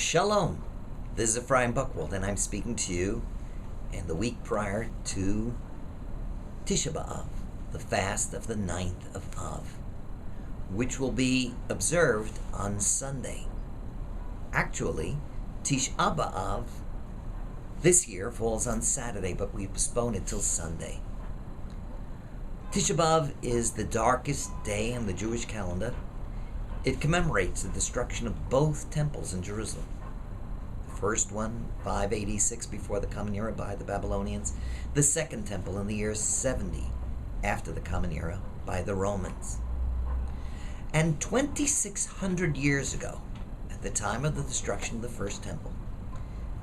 Shalom, this is Ephraim Buchwald, and I'm speaking to you in the week prior to Tisha B'Av, the fast of the 9th of Av, which will be observed on Sunday. Actually, Tisha B'Av this year falls on Saturday, but we postpone it till Sunday. Tisha B'Av is the darkest day in the Jewish calendar. It commemorates the destruction of both temples in Jerusalem. The first one, 586 before the Common Era by the Babylonians. The second temple in the year 70 after the Common Era by the Romans. And 2,600 years ago, at the time of the destruction of the first temple,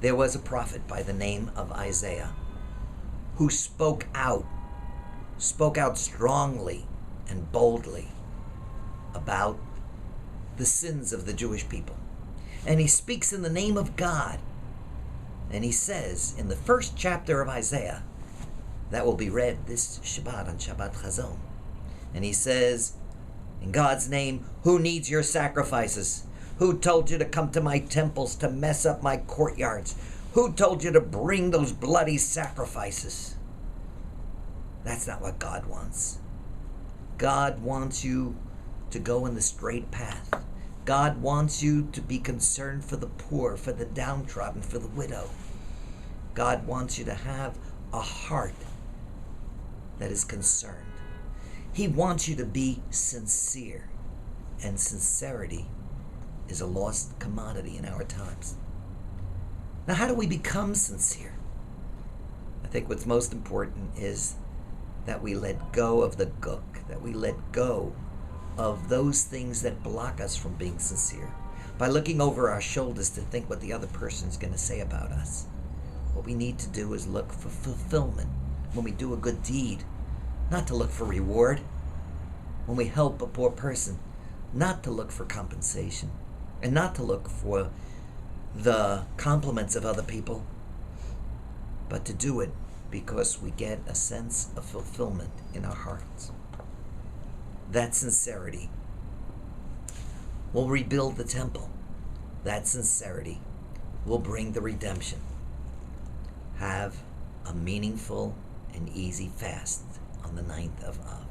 there was a prophet by the name of Isaiah who spoke out strongly and boldly about the sins of the Jewish people. And he speaks in the name of God. And he says in the first chapter of Isaiah, that will be read this Shabbat on Shabbat Chazon. And he says, in God's name, who needs your sacrifices? Who told you to come to my temples to mess up my courtyards? Who told you to bring those bloody sacrifices? That's not what God wants. God wants you to go in the straight path. God wants you to be concerned for the poor, for the downtrodden, for the widow. God wants you to have a heart that is concerned. He wants you to be sincere. And sincerity is a lost commodity in our times. Now, how do we become sincere? I think what's most important is that we let go of the guk, that we let go of those things that block us from being sincere. By looking over our shoulders to think what the other person is going to say about us. What we need to do is look for fulfillment when we do a good deed, not to look for reward. When we help a poor person, not to look for compensation, and not to look for the compliments of other people, but to do it because we get a sense of fulfillment in our hearts. That sincerity will rebuild the temple. That sincerity will bring the redemption. Have a meaningful and easy fast on the 9th of Av.